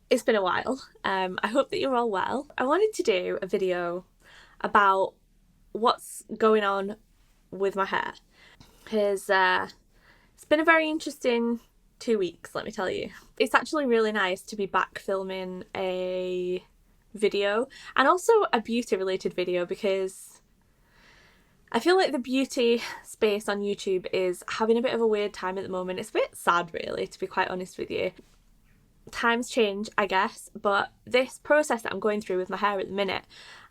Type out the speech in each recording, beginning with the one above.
It's been a while. I hope that you're all well. I wanted to do a video about what's going on with my hair. Because it's been a very interesting 2 weeks, let me tell you. It's actually really nice to be back filming a video and also a beauty related video, because I feel like the beauty space on YouTube is having a bit of a weird time at the moment. It's a bit sad, really, to be quite honest with you. Times change, I guess, but this process that I'm going through with my hair at the minute,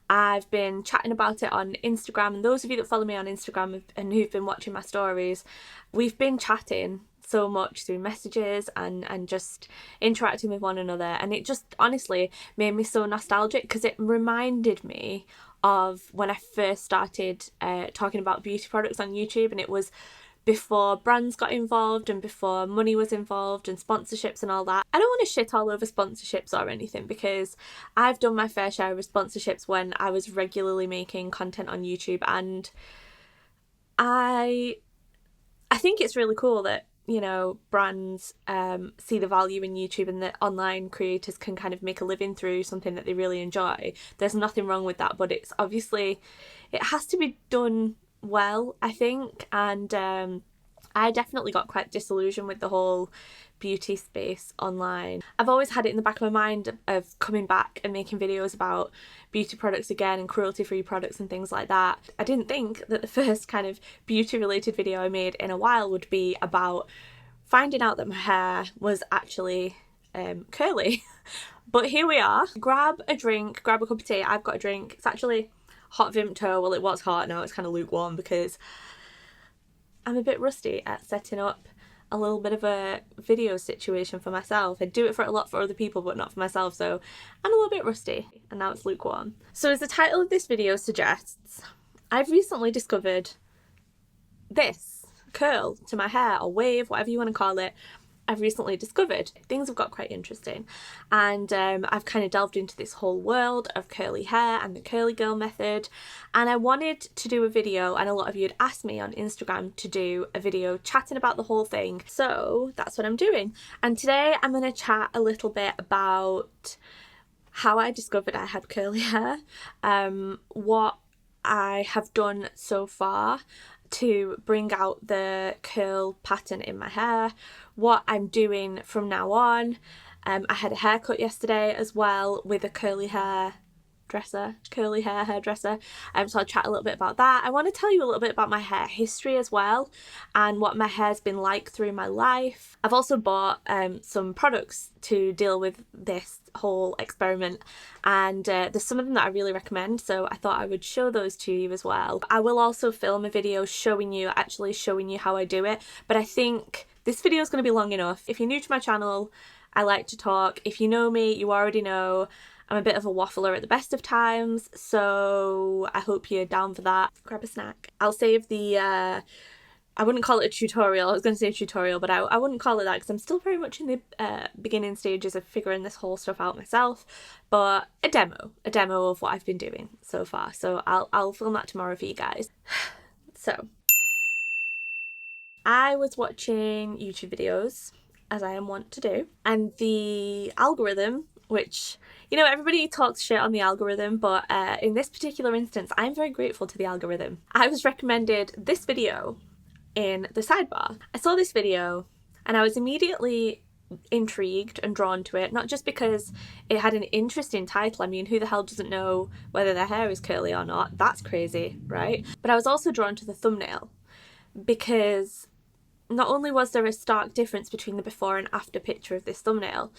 I've been chatting about it on Instagram, and those of you that follow me on Instagram and who've been watching my stories, we've been chatting so much through messages and just interacting with one another, and it just honestly made me so nostalgic, because it reminded me of when I first started talking about beauty products on YouTube, and it was before brands got involved and before money was involved and sponsorships and all that. I don't want to shit all over sponsorships or anything, because I've done my fair share of sponsorships when I was regularly making content on YouTube, and I think it's really cool that, you know, brands see the value in YouTube and that online creators can kind of make a living through something that they really enjoy. There's nothing wrong with that, but it's obviously, it has to be done well, I think, and I definitely got quite disillusioned with the whole beauty space online. I've always had it in the back of my mind of coming back and making videos about beauty products again and cruelty-free products and things like that. I didn't think that the first kind of beauty related video I made in a while would be about finding out that my hair was actually curly. But here we are. Grab a drink, grab a cup of tea. I've got a drink. It's actually hot Vimto. Well, it was hot, now it's kind of lukewarm, because I'm a bit rusty at setting up a little bit of a video situation for myself. I do it for a lot for other people, but not for myself, so I'm a little bit rusty, and now it's lukewarm. So as the title of this video suggests, I've recently discovered this curl to my hair, or wave, whatever you want to call it. I've recently discovered. Things have got quite interesting, and I've kind of delved into this whole world of curly hair and the curly girl method, and I wanted to do a video, and a lot of you had asked me on Instagram to do a video chatting about the whole thing, so that's what I'm doing. And today I'm going to chat a little bit about how I discovered I had curly hair, what I have done so far to bring out the curl pattern in my hair, what I'm doing from now on. I had a haircut yesterday as well with a curly hair hairdresser. So I'll chat a little bit about that. I want to tell you a little bit about my hair history as well, and what my hair's been like through my life. I've also bought some products to deal with this whole experiment, and there's some of them that I really recommend, so I thought I would show those to you as well. I will also film a video showing you how I do it, but I think this video is going to be long enough. If you're new to my channel, I like to talk. If you know me, you already know I'm a bit of a waffler at the best of times, so I hope you're down for that. Grab a snack. I'll save the I wouldn't call it a tutorial. I was going to say a tutorial, but I wouldn't call it that, because I'm still very much in the beginning stages of figuring this whole stuff out myself. But a demo of what I've been doing so far. So I'll film that tomorrow for you guys. So I was watching YouTube videos, as I am wont to do, and the algorithm, which, you know, everybody talks shit on the algorithm, but in this particular instance, I'm very grateful to the algorithm. I was recommended this video in the sidebar. I saw this video and I was immediately intrigued and drawn to it, not just because it had an interesting title. I mean, who the hell doesn't know whether their hair is curly or not? That's crazy, right? But I was also drawn to the thumbnail, because not only was there a stark difference between the before and after picture of this thumbnail,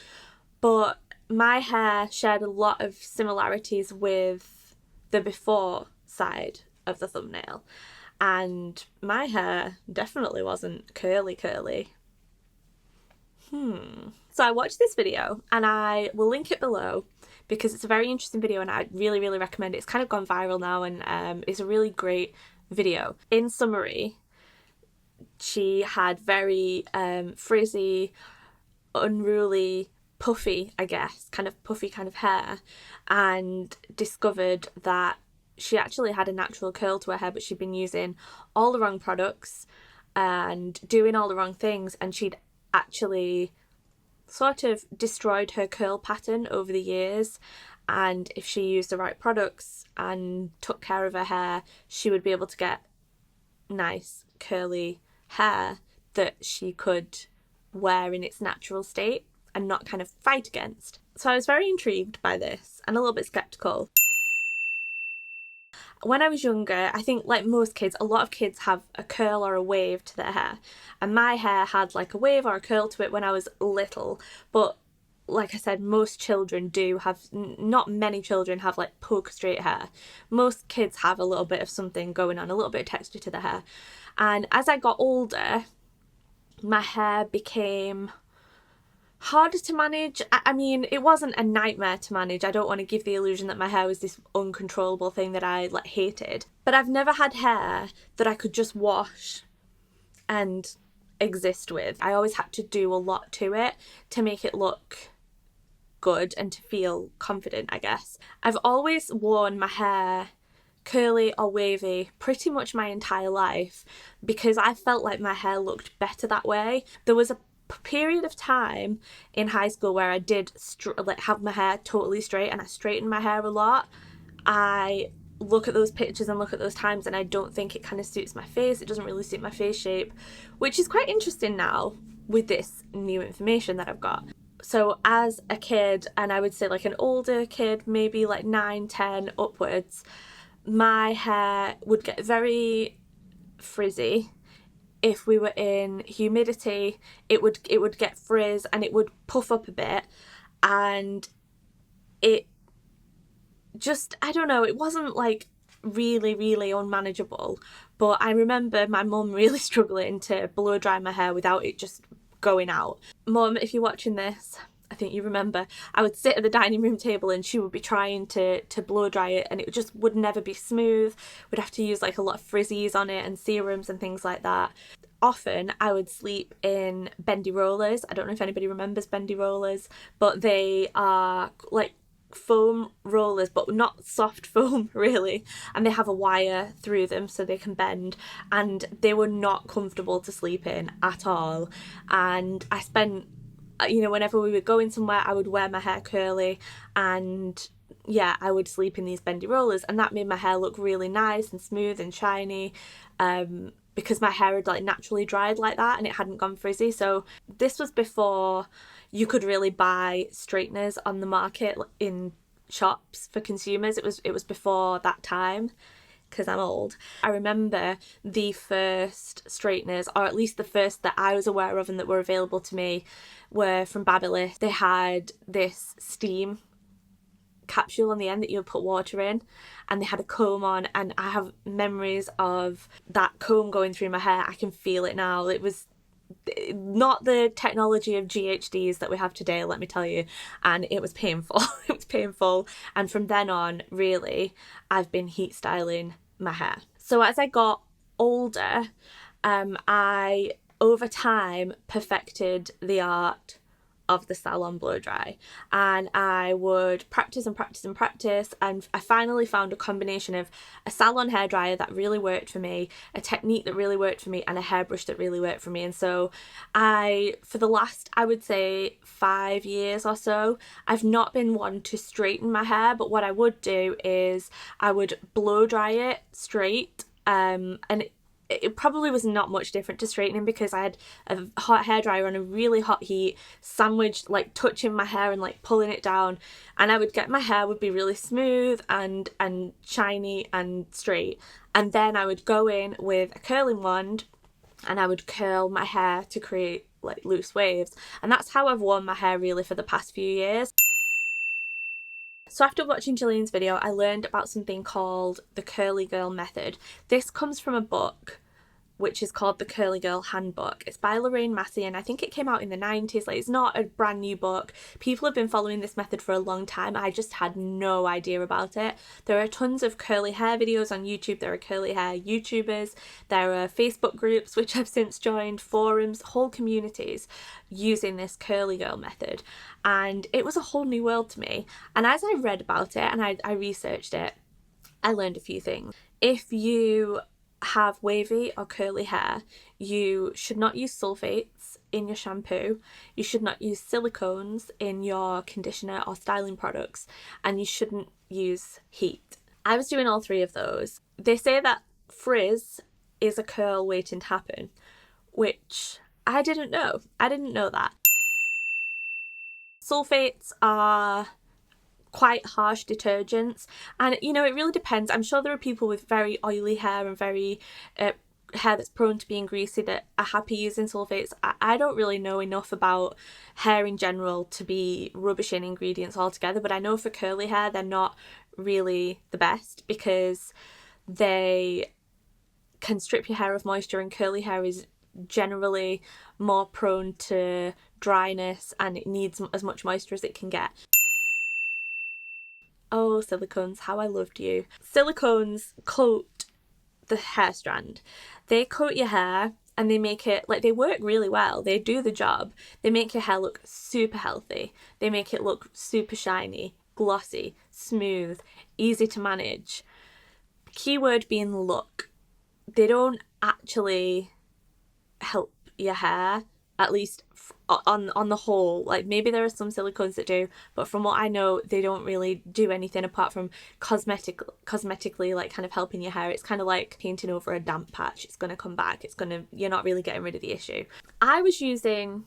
but my hair shared a lot of similarities with the before side of the thumbnail, and my hair definitely wasn't curly. So I watched this video, and I will link it below, because it's a very interesting video and I really recommend it. It's kind of gone viral now, and it's a really great video. In summary, she had very frizzy, unruly, puffy, I guess, kind of hair, and discovered that she actually had a natural curl to her hair, but she'd been using all the wrong products and doing all the wrong things, and she'd actually sort of destroyed her curl pattern over the years, and if she used the right products and took care of her hair, she would be able to get nice curly hair that she could wear in its natural state and not kind of fight against. So I was very intrigued by this and a little bit skeptical. When I was younger, I think like most kids, a lot of kids have a curl or a wave to their hair, and my hair had like a wave or a curl to it when I was little, but like I said, most children do have, not many children have like poke straight hair. Most kids have a little bit of something going on, a little bit of texture to the hair. And as I got older, my hair became harder to manage. I mean, it wasn't a nightmare to manage. I don't want to give the illusion that my hair was this uncontrollable thing that I like hated. But I've never had hair that I could just wash and exist with. I always had to do a lot to it to make it look good and to feel confident, I guess. I've always worn my hair curly or wavy pretty much my entire life because I felt like my hair looked better that way. There was a period of time in high school where I did have my hair totally straight, and I straightened my hair a lot. I look at those pictures and look at those times and I don't think it kind of suits my face. It doesn't really suit my face shape, which is quite interesting now with this new information that I've got. So as a kid, and I would say like an older kid, maybe like 9, 10 upwards, my hair would get very frizzy. If we were in humidity, it would get frizz and it would puff up a bit, and it just, I don't know, it wasn't like really unmanageable. But I remember my mum really struggling to blow dry my hair without it just going out. Mum, if you're watching this, I think you remember, I would sit at the dining room table and she would be trying to blow dry it, and it just would never be smooth. We'd have to use like a lot of frizzies on it and serums and things like that. Often I would sleep in bendy rollers. I don't know if anybody remembers bendy rollers, but they are like foam rollers, but not soft foam really, and they have a wire through them so they can bend, and they were not comfortable to sleep in at all. And I spent, you know, whenever we were going somewhere, I would wear my hair curly, and yeah, I would sleep in these bendy rollers, and that made my hair look really nice and smooth and shiny, because my hair had like naturally dried like that and it hadn't gone frizzy. So this was before you could really buy straighteners on the market in shops for consumers. It was before that time, because I'm old. I remember the first straighteners, or at least the first that I was aware of and that were available to me, were from Babyliss. They had this steam capsule on the end that you would put water in, and they had a comb on, and I have memories of that comb going through my hair. I can feel it now. It was not the technology of GHDs that we have today, let me tell you, and it was painful. It was painful, and from then on, really, I've been heat styling my hair. So as I got older, I over time perfected the art of the salon blow dry, and I would practice and practice and practice, and I finally found a combination of a salon hairdryer that really worked for me, a technique that really worked for me, and a hairbrush that really worked for me. And so for the last, I would say 5 years or so, I've not been one to straighten my hair, but what I would do is I would blow dry it straight, and it probably was not much different to straightening because I had a hot hairdryer on a really hot heat, sandwiched, like touching my hair and like pulling it down, and I would get, my hair would be really smooth and shiny and straight, and then I would go in with a curling wand and I would curl my hair to create like loose waves, and that's how I've worn my hair really for the past few years. So after watching Gillian's video, I learned about something called the Curly Girl method. This comes from a book which is called The Curly Girl Handbook. It's by Lorraine, Massey, and I think it came out in the 90s. Like, it's not a brand new book. People have been following this method for a long time. I just had no idea about it. There are tons of curly hair videos on YouTube. There are curly hair YouTubers. There are Facebook groups, which I've since joined, forums, whole communities using this curly girl method. And it was a whole new world to me. And as I read about it and I researched it, I learned a few things. If you have wavy or curly hair, you should not use sulfates. sulfates in your shampoo, you should not use silicones in your conditioner or styling products, and you shouldn't use heat. I was doing all three of those. They say that frizz is a curl waiting to happen, which I didn't know. I didn't know that. Sulfates are quite harsh detergents, and you know, it really depends. I'm sure there are people with very oily hair and very hair that's prone to being greasy that are happy using sulfates. I don't really know enough about hair in general to be rubbishing ingredients altogether, but I know for curly hair they're not really the best because they can strip your hair of moisture, and curly hair is generally more prone to dryness and it needs as much moisture as it can get. Oh, silicones, how I loved you. Silicones coat the hair strand. They coat your hair and they make it, like, they work really well. They do the job. They make your hair look super healthy. They make it look super shiny, glossy, smooth, easy to manage. Keyword being look. They don't actually help your hair, at least on the whole. Like, maybe there are some silicones that do, but from what I know, they don't really do anything apart from cosmetically, like, kind of helping your hair. It's kind of like painting over a damp patch. It's going to come back. You're not really getting rid of the issue. I was using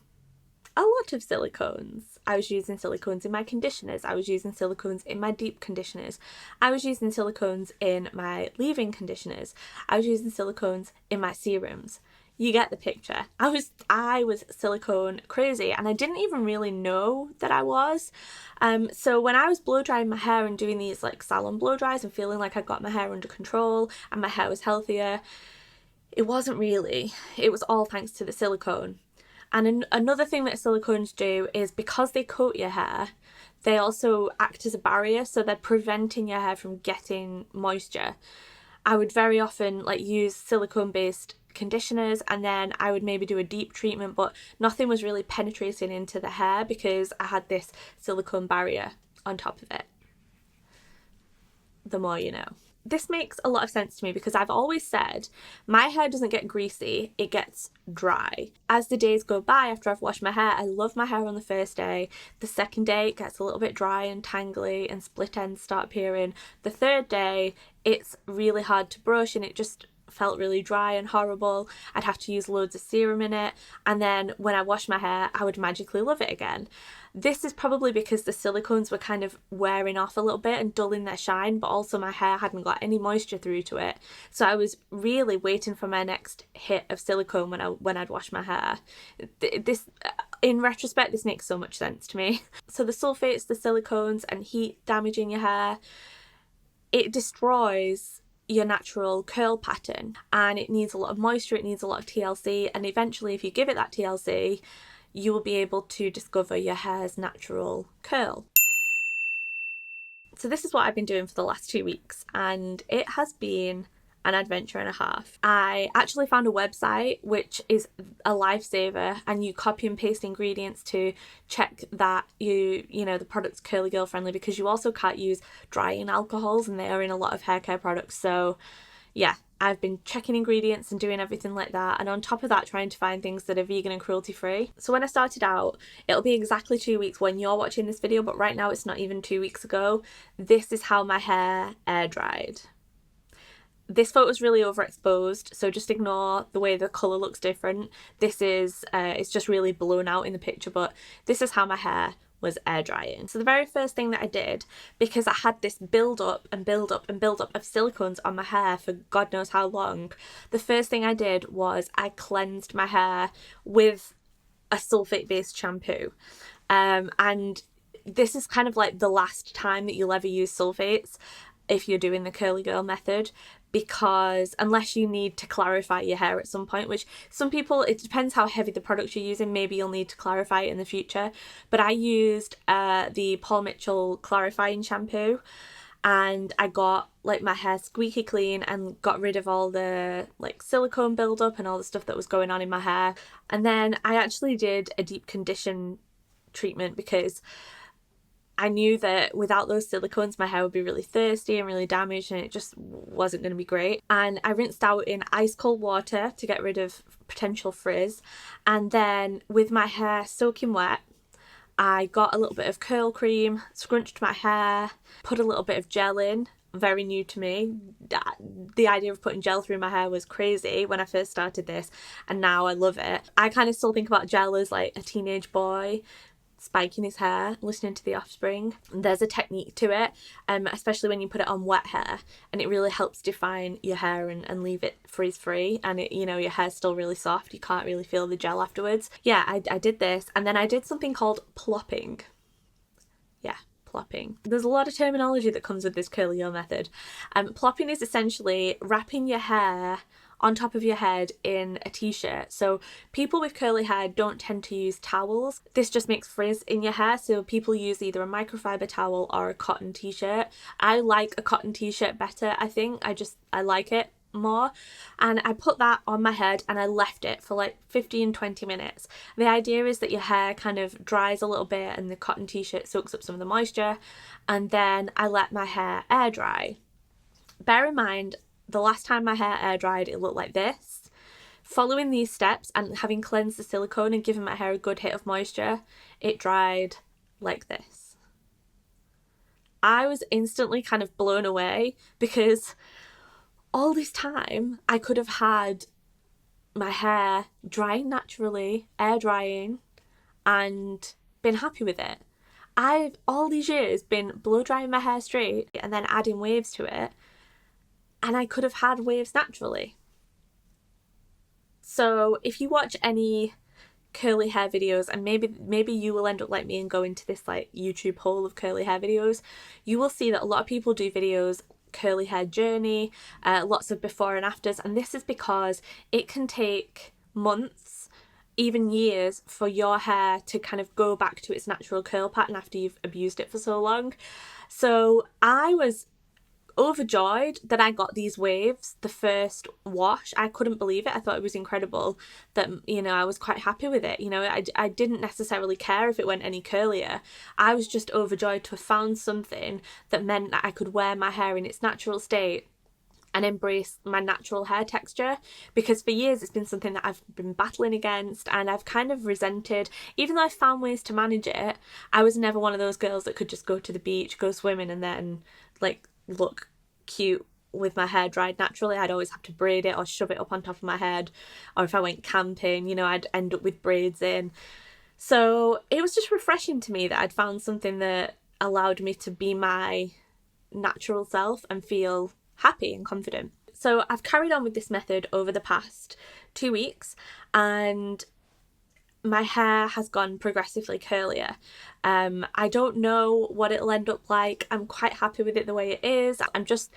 a lot of silicones. I was using silicones in my conditioners. I was using silicones in my deep conditioners. I was using silicones in my leave-in conditioners. I was using silicones in my serums. You get the picture. I was silicone crazy, and I didn't even really know that I was. So when I was blow drying my hair and doing these like salon blow dries and feeling like I got my hair under control and my hair was healthier, it wasn't really. It was all thanks to the silicone. And another thing that silicones do is, because they coat your hair, they also act as a barrier, so they're preventing your hair from getting moisture. I would very often like use silicone based conditioners, and then I would maybe do a deep treatment, but nothing was really penetrating into the hair because I had this silicone barrier on top of it. The more you know. This makes a lot of sense to me because I've always said my hair doesn't get greasy, it gets dry. As the days go by after I've washed my hair, I love my hair on the first day. The second day it gets a little bit dry and tangly and split ends start appearing. The third day it's really hard to brush and it just felt really dry and horrible. I'd have to use loads of serum in it, and then when I wash my hair I would magically love it again. This is probably because the silicones were kind of wearing off a little bit and dulling their shine, but also my hair hadn't got any moisture through to it, so I was really waiting for my next hit of silicone when I'd wash my hair. This, in retrospect, this makes so much sense to me. So the sulfates, the silicones and heat damaging your hair, it destroys your natural curl pattern, and it needs a lot of moisture, it needs a lot of TLC, and eventually if you give it that TLC you will be able to discover your hair's natural curl. So this is what I've been doing for the last 2 weeks, and it has been an adventure and a half. I actually found a website which is a lifesaver, and you copy and paste ingredients to check that you know the product's curly girl friendly, because you also can't use drying alcohols and they are in a lot of hair care products. So yeah, I've been checking ingredients and doing everything like that, and on top of that trying to find things that are vegan and cruelty free. So when I started out, it'll be exactly 2 weeks when you're watching this video, but right now it's not even 2 weeks ago. This is how my hair air dried. This photo's really overexposed, so just ignore the way the colour looks different. This is, it's just really blown out in the picture, but this is how my hair was air drying. So the very first thing that I did, because I had this build up and build up and build up of silicones on my hair for God knows how long, the first thing I did was I cleansed my hair with a sulfate based shampoo. And this is kind of like the last time that you'll ever use sulfates if you're doing the curly girl method, because unless you need to clarify your hair at some point, which some people, it depends how heavy the product you're using, maybe you'll need to clarify it in the future, but I used the Paul Mitchell clarifying shampoo, and I got like my hair squeaky clean and got rid of all the like silicone buildup and all the stuff that was going on in my hair. And then I actually did a deep condition treatment because I knew that without those silicones, my hair would be really thirsty and really damaged, and it just wasn't going to be great. And I rinsed out in ice cold water to get rid of potential frizz. And then with my hair soaking wet, I got a little bit of curl cream, scrunched my hair, put a little bit of gel in. Very new to me. The idea of putting gel through my hair was crazy when I first started this, and now I love it. I kind of still think about gel as like a teenage boy spiking his hair, listening to The Offspring. There's a technique to it, especially when you put it on wet hair, and it really helps define your hair and leave it frizz free, and it, you know, your hair's still really soft, you can't really feel the gel afterwards. Yeah, I did this, and then I did something called plopping. Yeah, plopping. There's a lot of terminology that comes with this curly-o method. Plopping is essentially wrapping your hair on top of your head in a t-shirt. So people with curly hair don't tend to use towels. This just makes frizz in your hair, so people use either a microfiber towel or a cotton t-shirt. I like a cotton t-shirt better, I think. I like it more. And I put that on my head and I left it for like 15-20 minutes. The idea is that your hair kind of dries a little bit and the cotton t-shirt soaks up some of the moisture, and then I let my hair air dry. Bear in mind, the last time my hair air dried, it looked like this. Following these steps and having cleansed the silicone and given my hair a good hit of moisture, it dried like this. I was instantly kind of blown away, because all this time I could have had my hair drying naturally, air drying, and been happy with it. I've all these years been blow drying my hair straight and then adding waves to it, and I could have had waves naturally. So if you watch any curly hair videos, and maybe you will end up like me and go into this like YouTube hole of curly hair videos, you will see that a lot of people do videos curly hair journey, lots of before and afters, and this is because it can take months, even years, for your hair to kind of go back to its natural curl pattern after you've abused it for so long. So I was overjoyed that I got these waves the first wash. I couldn't believe it. I thought it was incredible that, you know, I was quite happy with it. You know, I didn't necessarily care if it went any curlier. I was just overjoyed to have found something that meant that I could wear my hair in its natural state and embrace my natural hair texture, because for years it's been something that I've been battling against and I've kind of resented. Even though I found ways to manage it, I was never one of those girls that could just go to the beach, go swimming, and then like look cute with my hair dried naturally. I'd always have to braid it or shove it up on top of my head, or if I went camping, you know, I'd end up with braids in. So it was just refreshing to me that I'd found something that allowed me to be my natural self and feel happy and confident. So I've carried on with this method over the past 2 weeks, and my hair has gone progressively curlier. I don't know what it'll end up like. I'm quite happy with it the way it is. I'm just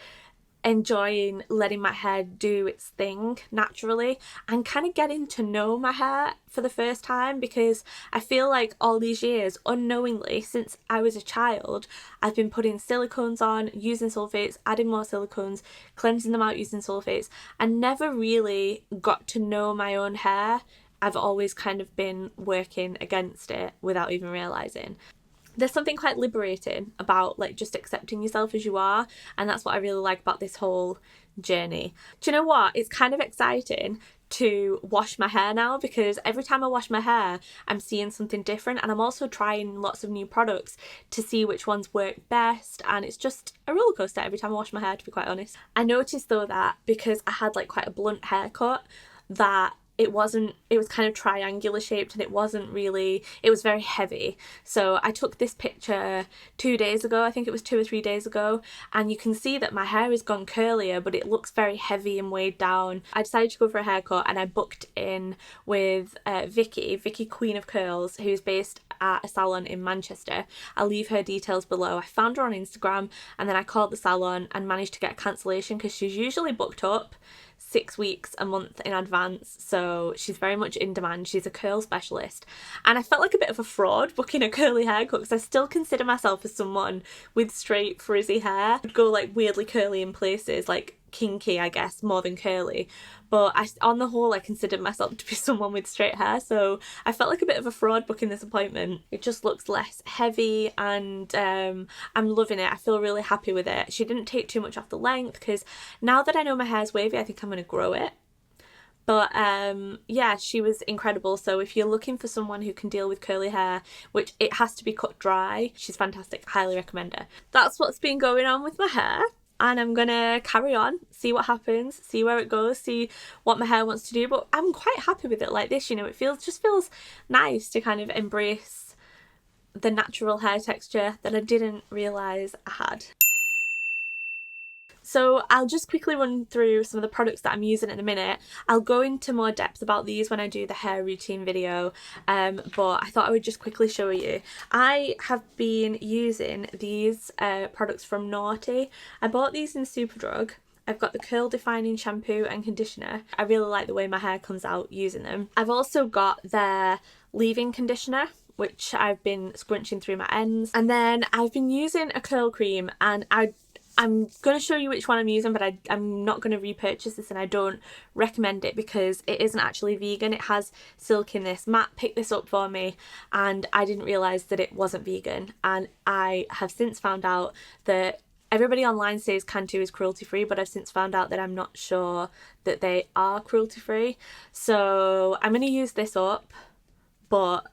enjoying letting my hair do its thing naturally and kind of getting to know my hair for the first time, because I feel like all these years, unknowingly, since I was a child, I've been putting silicones on, using sulfates, adding more silicones, cleansing them out using sulfates, and never really got to know my own hair. I've always kind of been working against it without even realising. There's something quite liberating about like just accepting yourself as you are, and that's what I really like about this whole journey. Do you know what? It's kind of exciting to wash my hair now, because every time I wash my hair I'm seeing something different, and I'm also trying lots of new products to see which ones work best, and it's just a roller coaster every time I wash my hair, to be quite honest. I noticed though that because I had like quite a blunt haircut, that it was kind of triangular shaped, and it was very heavy. So I took this picture 2 days ago, I think it was 2 or 3 days ago, and you can see that my hair has gone curlier, but it looks very heavy and weighed down. I decided to go for a haircut, and I booked in with Vicky Queen of Curls, who's based at a salon in Manchester. I'll leave her details below. I found her on Instagram, and then I called the salon and managed to get a cancellation, because she's usually booked up 6 weeks, a month in advance, so she's very much in demand. She's a curl specialist, and I felt like a bit of a fraud booking a curly haircut, because I still consider myself as someone with straight frizzy hair. I'd go like weirdly curly in places, like kinky, I guess, more than curly. But on the whole, I considered myself to be someone with straight hair, so I felt like a bit of a fraud booking this appointment. It just looks less heavy, and I'm loving it. I feel really happy with it. She didn't take too much off the length, because now that I know my hair's wavy, I think I'm going to grow it. But yeah, she was incredible. So if you're looking for someone who can deal with curly hair, which it has to be cut dry, she's fantastic. Highly recommend her. That's what's been going on with my hair, and I'm gonna carry on, see what happens, see where it goes, see what my hair wants to do. But I'm quite happy with it like this, you know. It just feels nice to kind of embrace the natural hair texture that I didn't realise I had. So I'll just quickly run through some of the products that I'm using at the minute. I'll go into more depth about these when I do the hair routine video, but I thought I would just quickly show you. I have been using these products from Noughty. I bought these in Superdrug. I've got the curl defining shampoo and conditioner. I really like the way my hair comes out using them. I've also got their leave-in conditioner, which I've been scrunching through my ends. And then I've been using a curl cream, and I'm going to show you which one I'm using, but I'm not going to repurchase this, and I don't recommend it because it isn't actually vegan. It has silk in this. Matt picked this up for me, and I didn't realise that it wasn't vegan, and I have since found out that everybody online says Cantu is cruelty free, but I've since found out that I'm not sure that they are cruelty free. So I'm going to use this up, but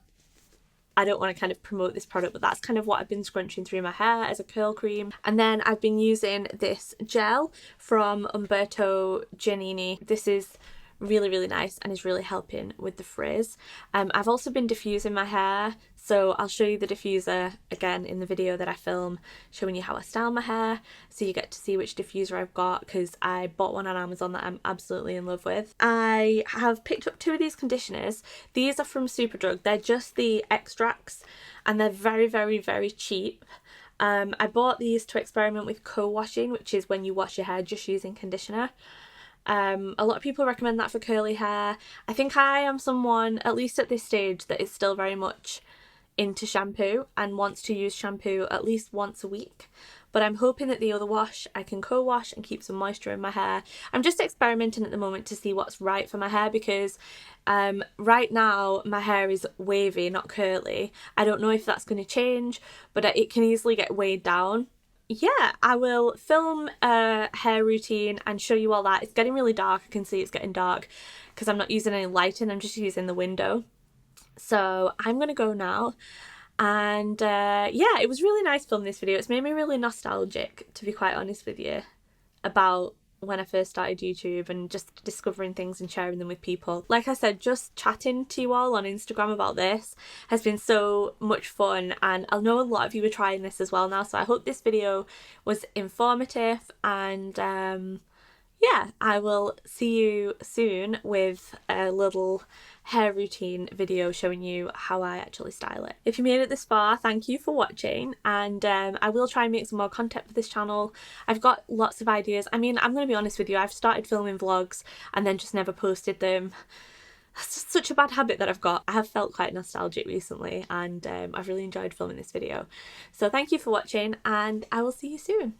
I don't want to kind of promote this product, but that's kind of what I've been scrunching through my hair as a curl cream. And then I've been using this gel from Umberto Giannini. This is really, really nice and is really helping with the frizz. I've also been diffusing my hair, so I'll show you the diffuser again in the video that I film, showing you how I style my hair, so you get to see which diffuser I've got, because I bought one on Amazon that I'm absolutely in love with. I have picked up 2 of these conditioners. These are from Superdrug. They're just the extracts, and they're very, very, very cheap. I bought these to experiment with co-washing, which is when you wash your hair just using conditioner. A lot of people recommend that for curly hair. I think I am someone, at least at this stage, that is still very much into shampoo and wants to use shampoo at least once a week. But I'm hoping that the other wash I can co-wash and keep some moisture in my hair. I'm just experimenting at the moment to see what's right for my hair, because right now my hair is wavy, not curly. I don't know if that's going to change, but it can easily get weighed down. Yeah, I will film a hair routine and show you all that. It's getting really dark. I can see it's getting dark because I'm not using any lighting. I'm just using the window. So I'm going to go now. And yeah, it was really nice filming this video. It's made me really nostalgic, to be quite honest with you, about when I first started YouTube and just discovering things and sharing them with people. Like I said, just chatting to you all on Instagram about this has been so much fun, and I know a lot of you are trying this as well now, so I hope this video was informative, and yeah, I will see you soon with a little hair routine video showing you how I actually style it. If you made it this far, thank you for watching, and I will try and make some more content for this channel. I've got lots of ideas. I mean, I'm going to be honest with you, I've started filming vlogs and then just never posted them. That's just such a bad habit that I've got. I have felt quite nostalgic recently, and I've really enjoyed filming this video. So thank you for watching, and I will see you soon.